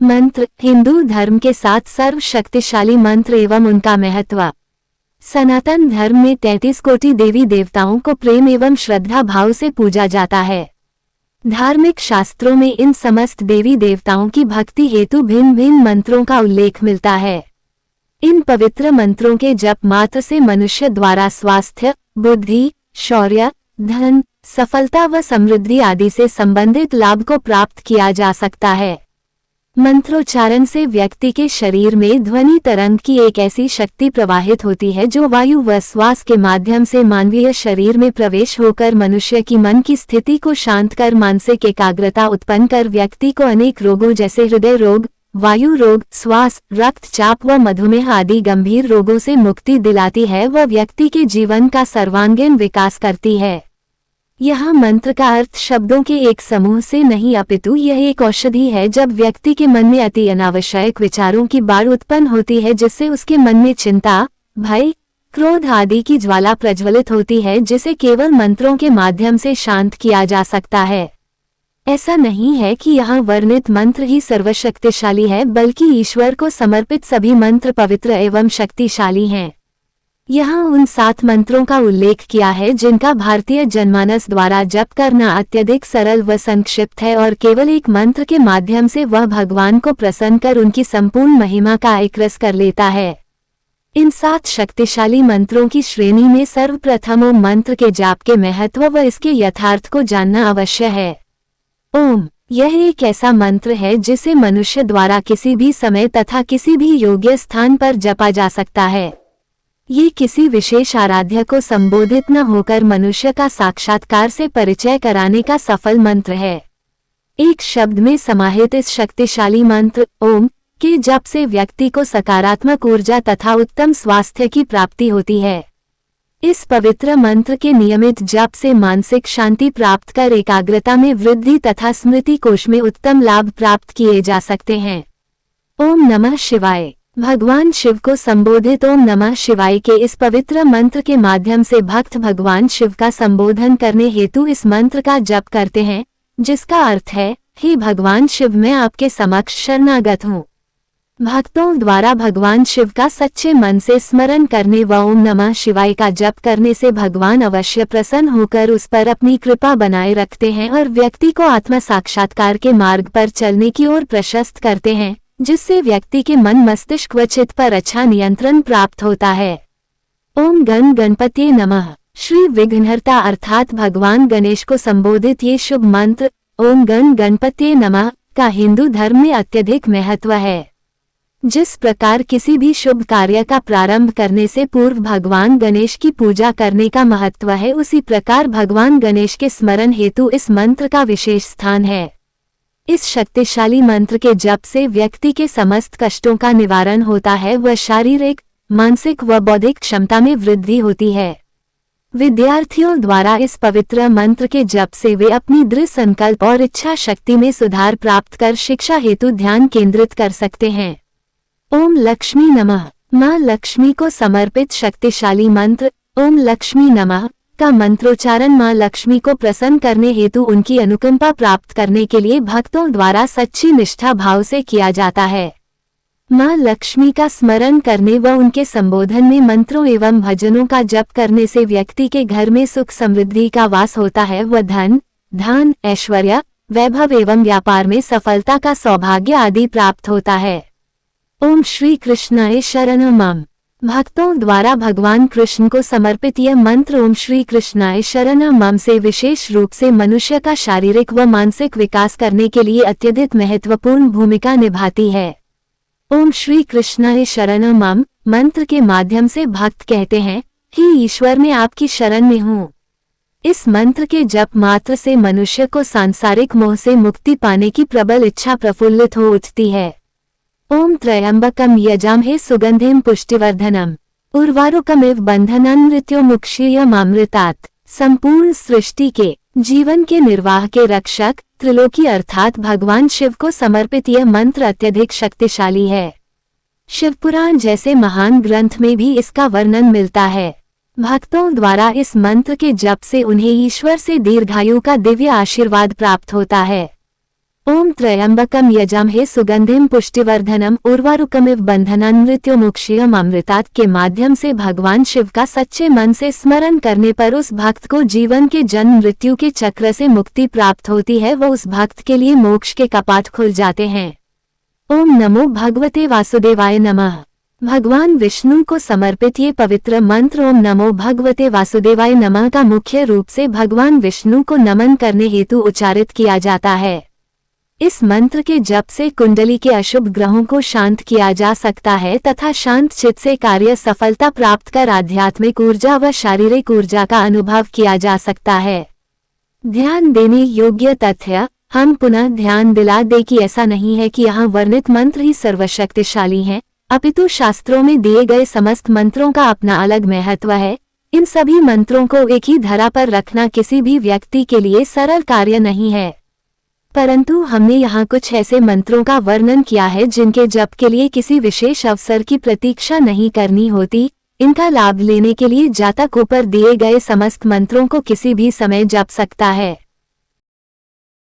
मंत्र। हिंदू धर्म के 7 सर्वशक्तिशाली मंत्र एवं उनका महत्व। सनातन धर्म में 33 कोटि देवी देवताओं को प्रेम एवं श्रद्धा भाव से पूजा जाता है। धार्मिक शास्त्रों में इन समस्त देवी देवताओं की भक्ति हेतु भिन्न भिन्न मंत्रों का उल्लेख मिलता है। इन पवित्र मंत्रों के जप मात्र से मनुष्य द्वारा स्वास्थ्य, बुद्धि, शौर्य, धन, सफलता व समृद्धि आदि से संबंधित लाभ को प्राप्त किया जा सकता है। मंत्रोच्चारण से व्यक्ति के शरीर में ध्वनि तरंग की एक ऐसी शक्ति प्रवाहित होती है जो वायु व श्वास के माध्यम से मानवीय शरीर में प्रवेश होकर मनुष्य की मन की स्थिति को शांत कर मानसिक एकाग्रता उत्पन्न कर व्यक्ति को अनेक रोगों जैसे हृदय रोग, वायु रोग, श्वास, रक्तचाप व मधुमेह आदि गंभीर रोगों से मुक्ति दिलाती है व व्यक्ति के जीवन का सर्वांगीण विकास करती है। यहाँ मंत्र का अर्थ शब्दों के एक समूह से नहीं अपितु यह एक औषधि है। जब व्यक्ति के मन में अति अनावश्यक विचारों की बाढ़ उत्पन्न होती है जिससे उसके मन में चिंता, भय, क्रोध आदि की ज्वाला प्रज्वलित होती है जिसे केवल मंत्रों के माध्यम से शांत किया जा सकता है। ऐसा नहीं है कि यहाँ वर्णित मंत्र ही सर्वशक्तिशाली है, बल्कि ईश्वर को समर्पित सभी मंत्र पवित्र एवं शक्तिशाली हैं। यहाँ उन 7 मंत्रों का उल्लेख किया है जिनका भारतीय जनमानस द्वारा जप करना अत्यधिक सरल व संक्षिप्त है और केवल एक मंत्र के माध्यम से वह भगवान को प्रसन्न कर उनकी संपूर्ण महिमा का एकरस कर लेता है। इन 7 शक्तिशाली मंत्रों की श्रेणी में सर्वप्रथम ओम मंत्र के जाप के महत्व व इसके यथार्थ को जानना अवश्य है। ओम यह एक ऐसा मंत्र है जिसे मनुष्य द्वारा किसी भी समय तथा किसी भी योग्य स्थान पर जपा जा सकता है। ये किसी विशेष आराध्य को संबोधित न होकर मनुष्य का साक्षात्कार से परिचय कराने का सफल मंत्र है। एक शब्द में समाहित इस शक्तिशाली मंत्र ओम के जप से व्यक्ति को सकारात्मक ऊर्जा तथा उत्तम स्वास्थ्य की प्राप्ति होती है। इस पवित्र मंत्र के नियमित जप से मानसिक शांति प्राप्त कर एकाग्रता में वृद्धि तथा स्मृति कोश में उत्तम लाभ प्राप्त किए जा सकते हैं। ओम नमः शिवाय। भगवान शिव को संबोधित ओम नमः शिवाय के इस पवित्र मंत्र के माध्यम से भक्त भगवान शिव का संबोधन करने हेतु इस मंत्र का जप करते हैं, जिसका अर्थ है, हे भगवान शिव मैं आपके समक्ष शरणागत हूँ। भक्तों द्वारा भगवान शिव का सच्चे मन से स्मरण करने व ओम नमः शिवाय का जप करने से भगवान अवश्य प्रसन्न होकर उस पर अपनी कृपा बनाए रखते हैं और व्यक्ति को आत्म साक्षात्कार के मार्ग पर चलने की ओर प्रशस्त करते हैं, जिससे व्यक्ति के मन मस्तिष्क व चित्त पर अच्छा नियंत्रण प्राप्त होता है। ओम गण गणपतिये नमः। श्री विघ्नहर्ता अर्थात भगवान गणेश को संबोधित ये शुभ मंत्र ओम गण गणपतिये नमः का हिंदू धर्म में अत्यधिक महत्व है। जिस प्रकार किसी भी शुभ कार्य का प्रारंभ करने से पूर्व भगवान गणेश की पूजा करने का महत्व है, उसी प्रकार भगवान गणेश के स्मरण हेतु इस मंत्र का विशेष स्थान है। इस शक्तिशाली मंत्र के जप से व्यक्ति के समस्त कष्टों का निवारण होता है व शारीरिक, मानसिक व बौद्धिक क्षमता में वृद्धि होती है। विद्यार्थियों द्वारा इस पवित्र मंत्र के जप से वे अपनी दृढ़ संकल्प और इच्छा शक्ति में सुधार प्राप्त कर शिक्षा हेतु ध्यान केंद्रित कर सकते हैं। ओम लक्ष्मी नमः। माँ लक्ष्मी को समर्पित शक्तिशाली मंत्र ओम लक्ष्मी नमः का मंत्रोच्चारण माँ लक्ष्मी को प्रसन्न करने हेतु उनकी अनुकंपा प्राप्त करने के लिए भक्तों द्वारा सच्ची निष्ठा भाव से किया जाता है। माँ लक्ष्मी का स्मरण करने व उनके संबोधन में मंत्रों एवं भजनों का जप करने से व्यक्ति के घर में सुख समृद्धि का वास होता है व धन, ऐश्वर्य, वैभव एवं व्यापार में सफलता का सौभाग्य आदि प्राप्त होता है। ओम श्री कृष्णाय शरणं मम। भक्तों द्वारा भगवान कृष्ण को समर्पित यह मंत्र ओम श्री कृष्णाय शरणं मम से विशेष रूप से मनुष्य का शारीरिक व मानसिक विकास करने के लिए अत्यधिक महत्वपूर्ण भूमिका निभाती है। ओम श्री कृष्णाय शरणं मम मंत्र के माध्यम से भक्त कहते हैं, हे ईश्वर मैं आपकी शरण में हूँ। इस मंत्र के जप मात्र से मनुष्य को सांसारिक मोह से मुक्ति पाने की प्रबल इच्छा प्रफुल्लित हो उठती है। ओम त्र्यंबकम यजामहे सुगंधिम पुष्टिवर्धनम उर्वारुकमिव बंधनान् मृत्युमुक्षीयमामृतात्। संपूर्ण सृष्टि के जीवन के निर्वाह के रक्षक त्रिलोकी अर्थात भगवान शिव को समर्पित यह मंत्र अत्यधिक शक्तिशाली है। शिवपुराण जैसे महान ग्रंथ में भी इसका वर्णन मिलता है। भक्तों द्वारा इस मंत्र के जप से उन्हें ईश्वर से दीर्घायु का दिव्य आशीर्वाद प्राप्त होता है। ओम त्र्यंबकम यजामहे सुगंधिम पुष्टिवर्धनम उर्वारुकमिव बंधनान् मृत्युमुक्षयम् अमृतात् के माध्यम से भगवान शिव का सच्चे मन से स्मरण करने पर उस भक्त को जीवन के जन्म मृत्यु के चक्र से मुक्ति प्राप्त होती है। वो उस भक्त के लिए मोक्ष के कपाट खुल जाते हैं। ओम नमो भगवते वासुदेवाय नमः। भगवान विष्णु को समर्पित ये पवित्र मंत्र ओम नमो भगवते वासुदेवाय नमः का मुख्य रूप से भगवान विष्णु को नमन करने हेतु उच्चारित किया जाता है। इस मंत्र के जप से कुंडली के अशुभ ग्रहों को शांत किया जा सकता है तथा शांत चित्त से कार्य सफलता प्राप्त कर आध्यात्मिक ऊर्जा व शारीरिक ऊर्जा का अनुभव किया जा सकता है। ध्यान देने योग्य तथ्य, हम पुनः ध्यान दिला दें कि ऐसा नहीं है कि यहाँ वर्णित मंत्र ही सर्वशक्तिशाली हैं, अपितु शास्त्रों में दिए गए समस्त मंत्रों का अपना अलग महत्व है। इन सभी मंत्रों को एक ही धरा पर रखना किसी भी व्यक्ति के लिए सरल कार्य नहीं है, परंतु हमने यहाँ कुछ ऐसे मंत्रों का वर्णन किया है जिनके जप के लिए किसी विशेष अवसर की प्रतीक्षा नहीं करनी होती। इनका लाभ लेने के लिए जातक ऊपर दिए गए समस्त मंत्रों को किसी भी समय जप सकता है।